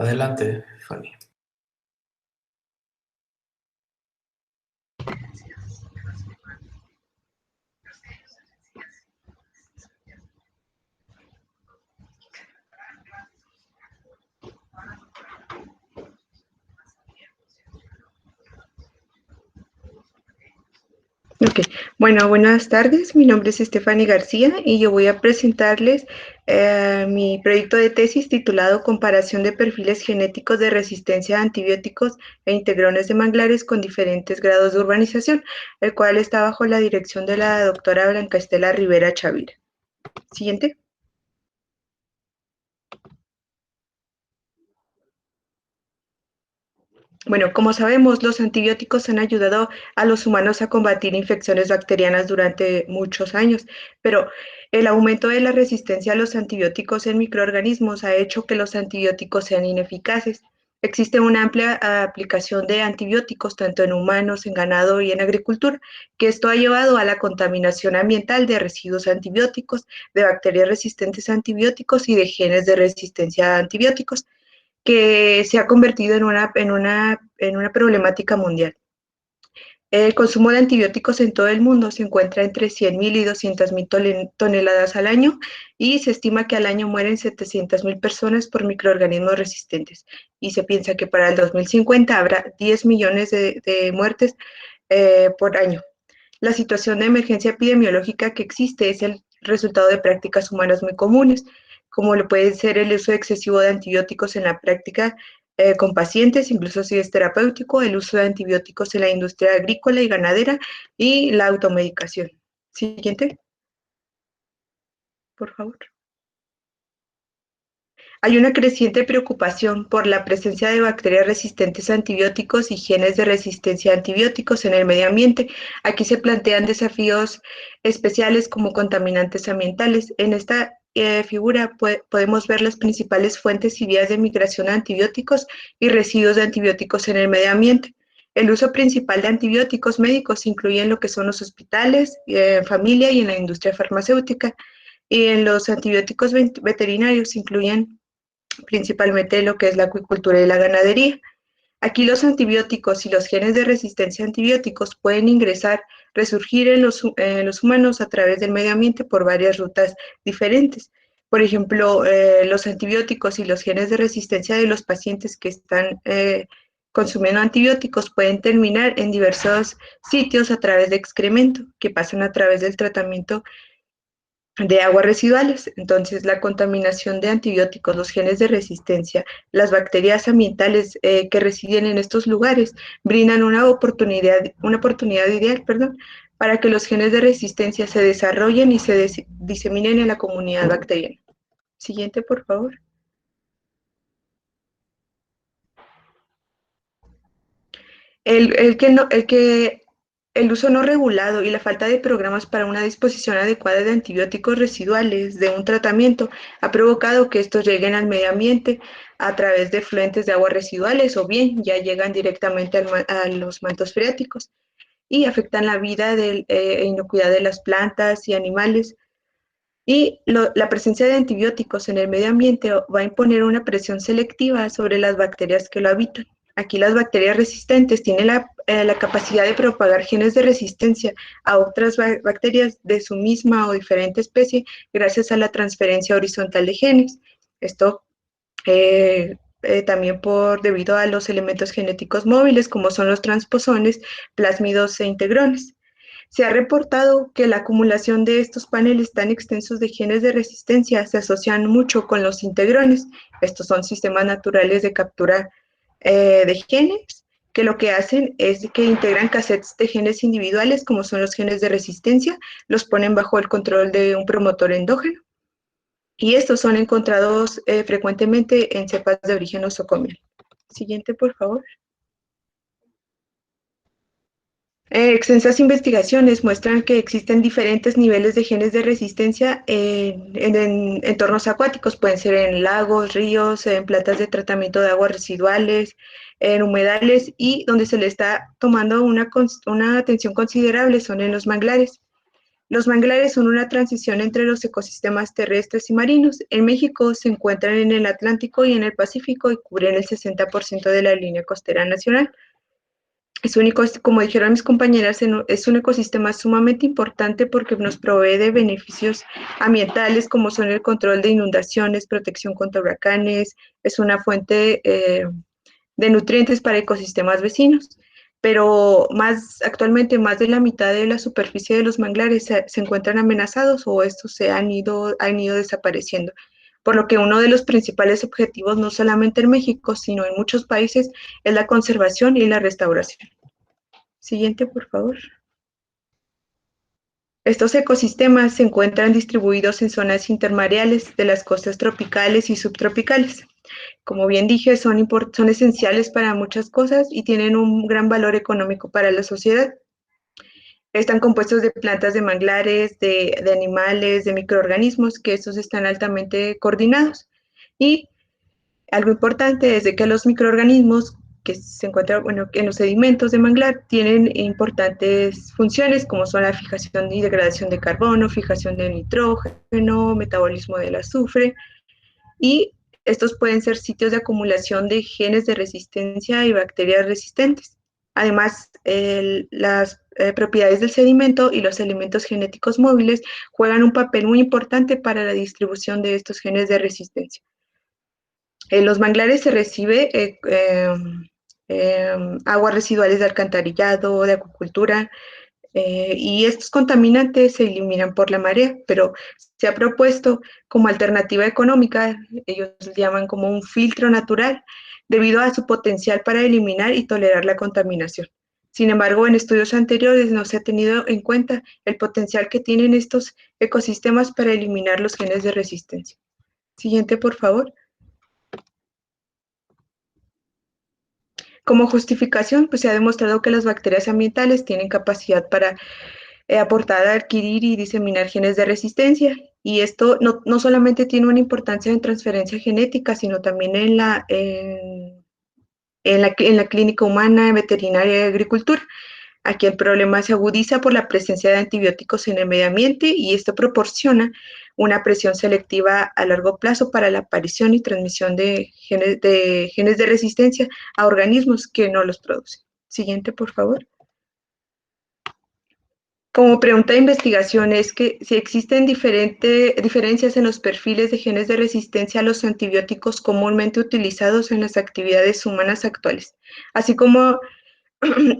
Adelante, Fanny. Ok, bueno, buenas tardes. Mi nombre es Stephanie García y yo voy a presentarles mi proyecto de tesis titulado Comparación de perfiles genéticos de resistencia a antibióticos e integrones de manglares con diferentes grados de urbanización, el cual está bajo la dirección de la doctora Blanca Estela Rivera Chavira. Siguiente. Bueno, como sabemos, los antibióticos han ayudado a los humanos a combatir infecciones bacterianas durante muchos años, pero el aumento de la resistencia a los antibióticos en microorganismos ha hecho que los antibióticos sean ineficaces. Existe una amplia aplicación de antibióticos tanto en humanos, en ganado y en agricultura, que esto ha llevado a la contaminación ambiental de residuos antibióticos, de bacterias resistentes a antibióticos y de genes de resistencia a antibióticos, que se ha convertido en una problemática mundial. El consumo de antibióticos en todo el mundo se encuentra entre 100.000 y 200.000 toneladas al año y se estima que al año mueren 700.000 personas por microorganismos resistentes. Y se piensa que para el 2050 habrá 10 millones de muertes por año. La situación de emergencia epidemiológica que existe es el resultado de prácticas humanas muy comunes, como lo puede ser el uso excesivo de antibióticos en la práctica con pacientes, incluso si es terapéutico, el uso de antibióticos en la industria agrícola y ganadera y la automedicación. Siguiente, por favor. Hay una creciente preocupación por la presencia de bacterias resistentes a antibióticos y genes de resistencia a antibióticos en el medio ambiente. Aquí se plantean desafíos especiales como contaminantes ambientales. En esta figura podemos ver las principales fuentes y vías de migración a antibióticos y residuos de antibióticos en el medio ambiente. El uso principal de antibióticos médicos incluye en lo que son los hospitales, familia y en la industria farmacéutica. Y en los antibióticos veterinarios incluyen principalmente lo que es la acuicultura y la ganadería. Aquí los antibióticos y los genes de resistencia a antibióticos pueden ingresar, resurgir en los humanos a través del medio ambiente por varias rutas diferentes. Por ejemplo, los antibióticos y los genes de resistencia de los pacientes que están consumiendo antibióticos pueden terminar en diversos sitios a través de excremento, que pasan a través del tratamiento de aguas residuales. Entonces, la contaminación de antibióticos, los genes de resistencia, las bacterias ambientales que residen en estos lugares brindan una oportunidad ideal, para que los genes de resistencia se desarrollen y se diseminen en la comunidad bacteriana. Siguiente, por favor. El uso no regulado y la falta de programas para una disposición adecuada de antibióticos residuales de un tratamiento ha provocado que estos lleguen al medio ambiente a través de fluentes de aguas residuales o bien ya llegan directamente a los mantos freáticos y afectan la vida e inocuidad de las plantas y animales. Y la presencia de antibióticos en el medio ambiente va a imponer una presión selectiva sobre las bacterias que lo habitan. Aquí las bacterias resistentes tienen la capacidad de propagar genes de resistencia a otras bacterias de su misma o diferente especie gracias a la transferencia horizontal de genes. Esto también debido a los elementos genéticos móviles como son los transposones, plásmidos e integrones. Se ha reportado que la acumulación de estos paneles tan extensos de genes de resistencia se asocian mucho con los integrones. Estos son sistemas naturales de captura de genes que lo que hacen es que integran cassettes de genes individuales, como son los genes de resistencia, los ponen bajo el control de un promotor endógeno. Y estos son encontrados frecuentemente en cepas de origen nosocomial. Siguiente, por favor. Extensas investigaciones muestran que existen diferentes niveles de genes de resistencia en entornos acuáticos, pueden ser en lagos, ríos, en plantas de tratamiento de aguas residuales, en humedales, y donde se le está tomando una atención considerable son en los manglares. Los manglares son una transición entre los ecosistemas terrestres y marinos. En México se encuentran en el Atlántico y en el Pacífico y cubren el 60% de la línea costera nacional. Es único, como dijeron mis compañeras, es un ecosistema sumamente importante porque nos provee de beneficios ambientales como son el control de inundaciones, protección contra huracanes, es una fuente de nutrientes para ecosistemas vecinos. Pero actualmente más de la mitad de la superficie de los manglares se encuentran amenazados o estos han ido desapareciendo. Por lo que uno de los principales objetivos, no solamente en México, sino en muchos países, es la conservación y la restauración. Siguiente, por favor. Estos ecosistemas se encuentran distribuidos en zonas intermareales de las costas tropicales y subtropicales. Como bien dije, son esenciales para muchas cosas y tienen un gran valor económico para la sociedad. Están compuestos de plantas de manglares, de animales, de microorganismos, que estos están altamente coordinados. Y algo importante es de que los microorganismos que se encuentran en los sedimentos de manglar tienen importantes funciones como son la fijación y degradación de carbono, fijación de nitrógeno, metabolismo del azufre, y estos pueden ser sitios de acumulación de genes de resistencia y bacterias resistentes. Además, las propiedades del sedimento y los elementos genéticos móviles juegan un papel muy importante para la distribución de estos genes de resistencia. En los manglares se recibe aguas residuales de alcantarillado, de acuicultura, y estos contaminantes se eliminan por la marea, pero se ha propuesto como alternativa económica, ellos llaman como un filtro natural, debido a su potencial para eliminar y tolerar la contaminación. Sin embargo, en estudios anteriores no se ha tenido en cuenta el potencial que tienen estos ecosistemas para eliminar los genes de resistencia. Siguiente, por favor. Como justificación, pues se ha demostrado que las bacterias ambientales tienen capacidad para aportar, adquirir y diseminar genes de resistencia. Y esto no solamente tiene una importancia en transferencia genética, sino también en la clínica humana, en veterinaria y agricultura. Aquí el problema se agudiza por la presencia de antibióticos en el medio ambiente y esto proporciona una presión selectiva a largo plazo para la aparición y transmisión de genes de resistencia a organismos que no los producen. Siguiente, por favor. Como pregunta de investigación es que si existen diferencias en los perfiles de genes de resistencia a los antibióticos comúnmente utilizados en las actividades humanas actuales, así como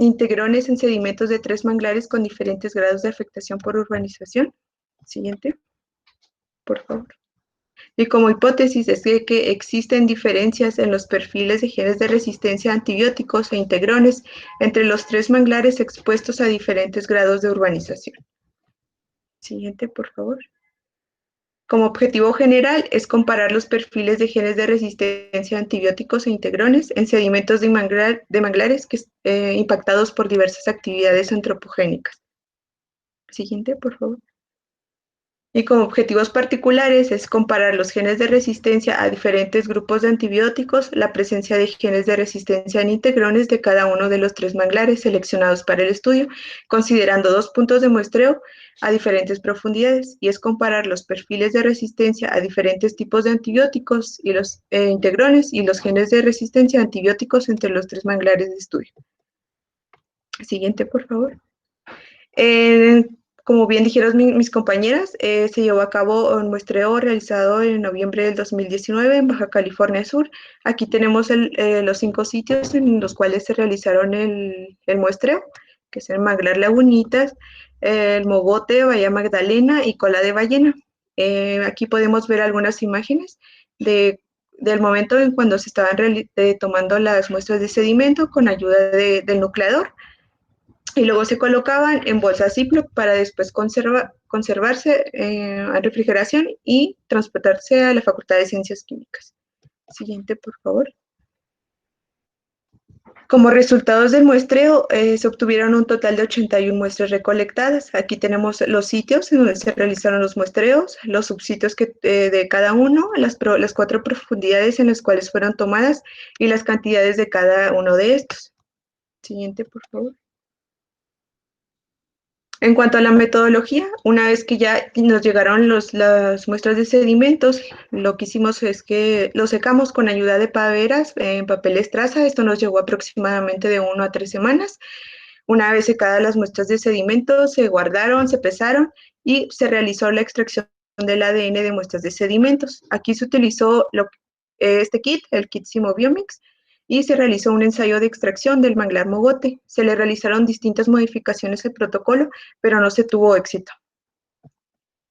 integrones en sedimentos de 3 manglares con diferentes grados de afectación por urbanización. Siguiente, por favor. Y como hipótesis es que existen diferencias en los perfiles de genes de resistencia a antibióticos e integrones entre los 3 manglares expuestos a diferentes grados de urbanización. Siguiente, por favor. Como objetivo general es comparar los perfiles de genes de resistencia a antibióticos e integrones en sedimentos de manglares impactados por diversas actividades antropogénicas. Siguiente, por favor. Y como objetivos particulares es comparar los genes de resistencia a diferentes grupos de antibióticos, la presencia de genes de resistencia en integrones de cada uno de los 3 manglares seleccionados para el estudio, considerando 2 puntos de muestreo a diferentes profundidades, y es comparar los perfiles de resistencia a diferentes tipos de antibióticos y los integrones y los genes de resistencia a antibióticos entre los 3 manglares de estudio. Siguiente, por favor. Como bien dijeron mis compañeras, se llevó a cabo un muestreo realizado en noviembre del 2019 en Baja California Sur. Aquí tenemos los 5 sitios en los cuales se realizaron el muestreo, que es el Manglar Lagunitas, el Mogote, Bahía Magdalena y Cola de Ballena. Aquí podemos ver algunas imágenes del momento en cuando se estaban tomando las muestras de sedimento con ayuda del nucleador, y luego se colocaban en bolsas Ziploc para después conservarse a refrigeración y transportarse a la Facultad de Ciencias Químicas. Siguiente, por favor. Como resultados del muestreo, se obtuvieron un total de 81 muestras recolectadas. Aquí tenemos los sitios en donde se realizaron los muestreos, los subsitios de cada uno, las 4 profundidades en las cuales fueron tomadas y las cantidades de cada uno de estos. Siguiente, por favor. En cuanto a la metodología, una vez que ya nos llegaron las muestras de sedimentos, lo que hicimos es que lo secamos con ayuda de paveras en papel estraza. Esto nos llevó aproximadamente de 1 a 3 semanas. Una vez secadas las muestras de sedimentos, se guardaron, se pesaron y se realizó la extracción del ADN de muestras de sedimentos. Aquí se utilizó este kit, el kit Simobiomics, y se realizó un ensayo de extracción del manglar mogote. Se le realizaron distintas modificaciones al protocolo, pero no se tuvo éxito.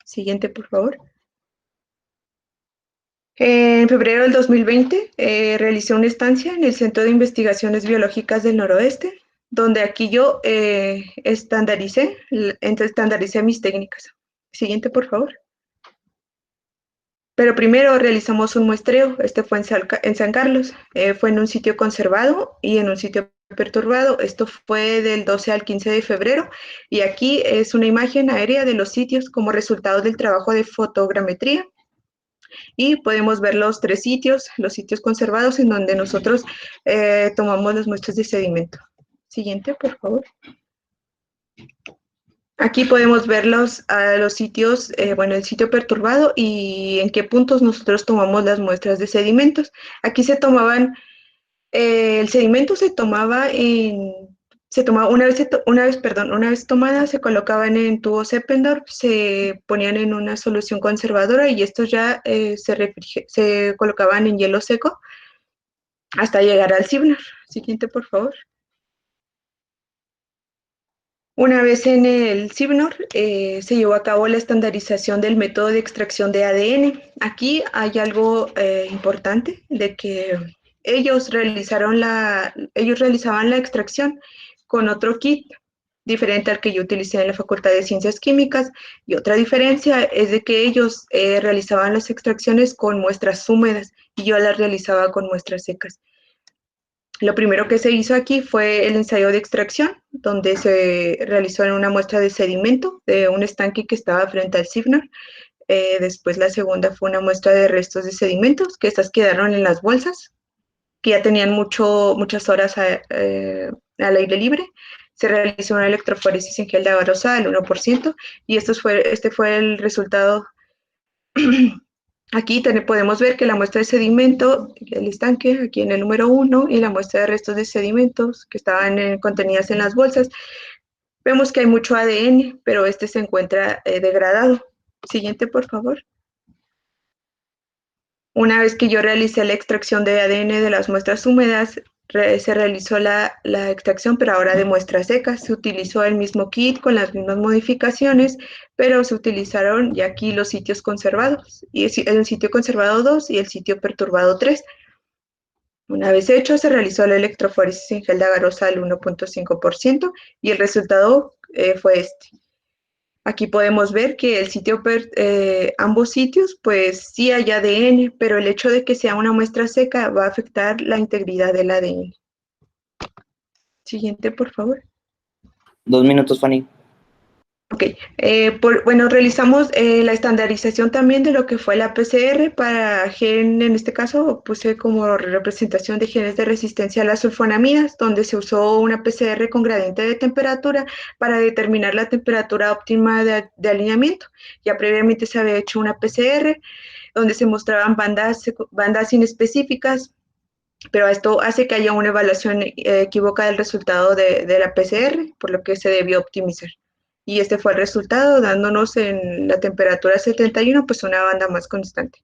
Siguiente, por favor. En febrero del 2020 realicé una estancia en el Centro de Investigaciones Biológicas del Noroeste, donde aquí yo estandaricé mis técnicas. Siguiente, por favor. Pero primero realizamos un muestreo, este fue en San Carlos, fue en un sitio conservado y en un sitio perturbado, esto fue del 12 al 15 de febrero, y aquí es una imagen aérea de los sitios como resultado del trabajo de fotogrametría, y podemos ver los 3 sitios, los sitios conservados en donde nosotros tomamos las muestras de sedimento. Siguiente, por favor. Aquí podemos ver los sitios, el sitio perturbado y en qué puntos nosotros tomamos las muestras de sedimentos. Aquí se tomaban, el sedimento se tomaba una vez tomada, se colocaban en tubos Eppendorf, se ponían en una solución conservadora y estos ya se colocaban en hielo seco hasta llegar al Sivnar. Siguiente, por favor. Una vez en el CIBNOR se llevó a cabo la estandarización del método de extracción de ADN. Aquí hay algo importante de que ellos realizaban la extracción con otro kit diferente al que yo utilicé en la Facultad de Ciencias Químicas, y otra diferencia es de que ellos realizaban las extracciones con muestras húmedas y yo las realizaba con muestras secas. Lo primero que se hizo aquí fue el ensayo de extracción, donde se realizó en una muestra de sedimento de un estanque que estaba frente al Sivnar. Después la segunda fue una muestra de restos de sedimentos, que estas quedaron en las bolsas, que ya tenían muchas horas al aire libre. Se realizó una electroforesis en gel de agarosa al 1%, y este fue el resultado. Aquí podemos ver que la muestra de sedimento, el estanque, aquí en el número 1, y la muestra de restos de sedimentos que estaban contenidas en las bolsas, vemos que hay mucho ADN, pero este se encuentra degradado. Siguiente, por favor. Una vez que yo realicé la extracción de ADN de las muestras húmedas, se realizó la extracción, pero ahora de muestras secas. Se utilizó el mismo kit con las mismas modificaciones, pero se utilizaron ya aquí los sitios conservados, y el sitio conservado 2 y el sitio perturbado 3. Una vez hecho, se realizó la electroforesis en gel de agarosa al 1.5% y el resultado fue este. Aquí podemos ver que ambos sitios, pues sí hay ADN, pero el hecho de que sea una muestra seca va a afectar la integridad del ADN. Siguiente, por favor. 2 minutos, Fanny. Ok, realizamos la estandarización también de lo que fue la PCR para en este caso puse como representación de genes de resistencia a las sulfonamidas, donde se usó una PCR con gradiente de temperatura para determinar la temperatura óptima de alineamiento. Ya previamente se había hecho una PCR donde se mostraban bandas inespecíficas, pero esto hace que haya una evaluación equívoca del resultado de la PCR, por lo que se debió optimizar. Y este fue el resultado, dándonos en la temperatura 71, pues una banda más constante.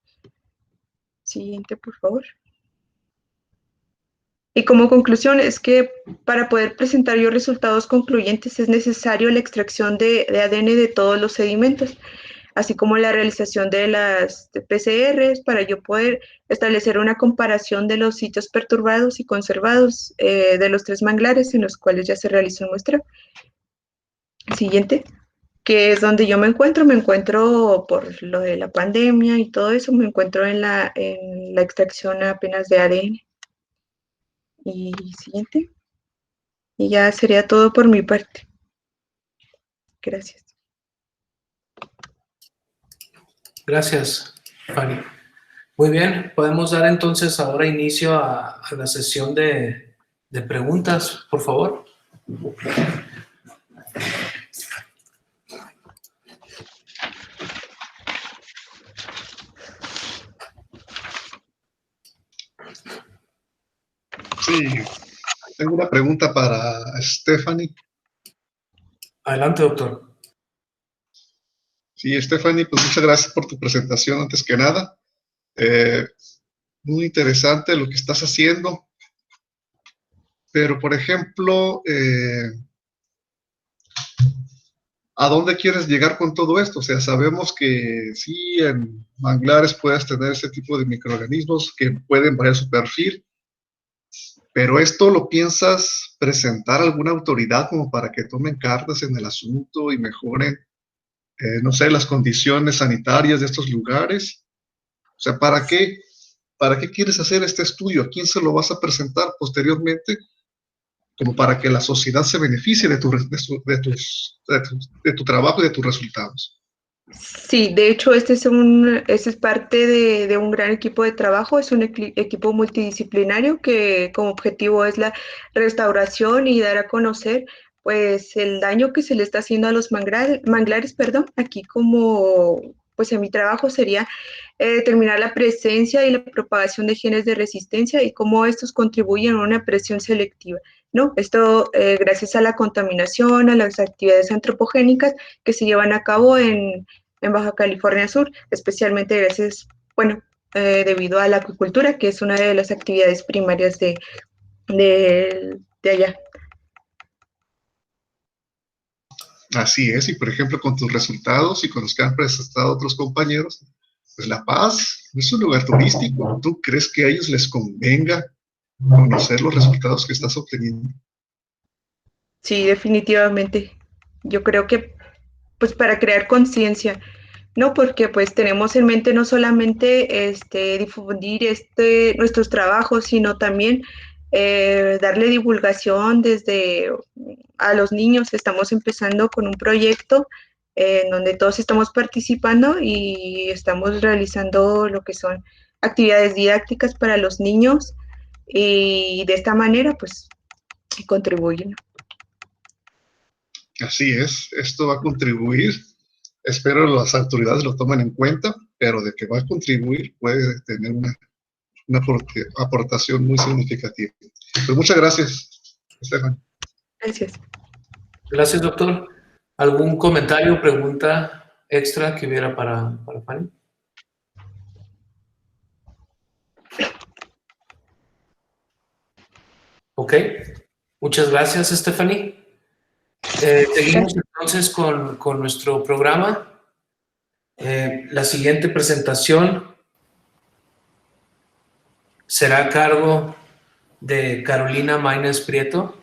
Siguiente, por favor. Y como conclusión es que para poder presentar yo resultados concluyentes es necesario la extracción de ADN de todos los sedimentos, así como la realización de las PCRs para yo poder establecer una comparación de los sitios perturbados y conservados de los 3 manglares en los cuales ya se realizó el muestreo. Siguiente, que es donde yo me encuentro por lo de la pandemia y todo eso, me encuentro en la extracción apenas de ADN. Y siguiente, y ya sería todo por mi parte. Gracias. Gracias, Fanny. Muy bien, podemos dar entonces ahora inicio a la sesión de preguntas, por favor. Sí, tengo una pregunta para Stephanie. Adelante, doctor. Sí, Stephanie, pues muchas gracias por tu presentación antes que nada. Muy interesante lo que estás haciendo. Pero, por ejemplo, ¿a dónde quieres llegar con todo esto? O sea, sabemos que sí, en manglares puedes tener ese tipo de microorganismos que pueden variar su perfil, pero ¿esto lo piensas presentar a alguna autoridad como para que tomen cartas en el asunto y mejoren, no sé, las condiciones sanitarias de estos lugares? O sea, ¿para qué quieres hacer este estudio? ¿A quién se lo vas a presentar posteriormente? Como para que la sociedad se beneficie de tu trabajo y de tus resultados. Sí, de hecho, este es parte de un gran equipo de trabajo, es un equipo multidisciplinario que como objetivo es la restauración y dar a conocer pues el daño que se le está haciendo a los manglares, perdón. Aquí como pues en mi trabajo sería determinar la presencia y la propagación de genes de resistencia y cómo estos contribuyen a una presión selectiva, ¿no? Esto gracias a la contaminación, a las actividades antropogénicas que se llevan a cabo en Baja California Sur, especialmente gracias, bueno, debido a la acuicultura, que es una de las actividades primarias de allá. Así es, y por ejemplo, con tus resultados y con los que han presentado otros compañeros, pues La Paz es un lugar turístico. ¿Tú crees que a ellos les convenga conocer los resultados que estás obteniendo? Sí, definitivamente. Yo creo que, pues, para crear conciencia, ¿no? Porque, pues, tenemos en mente no solamente difundir nuestros trabajos, sino también darle divulgación desde a los niños. Estamos empezando con un proyecto en donde todos estamos participando y estamos realizando lo que son actividades didácticas para los niños y de esta manera, pues, contribuyen. Así es, esto va a contribuir. Espero las autoridades lo tomen en cuenta, pero de que va a contribuir puede tener una aportación muy significativa. Pues muchas gracias, Estefan. Gracias. Gracias, doctor. ¿Algún comentario o pregunta extra que hubiera para Fanny? Ok. Muchas gracias, Stephanie. Seguimos entonces con nuestro programa. La siguiente presentación será a cargo de Carolina Maínez Prieto.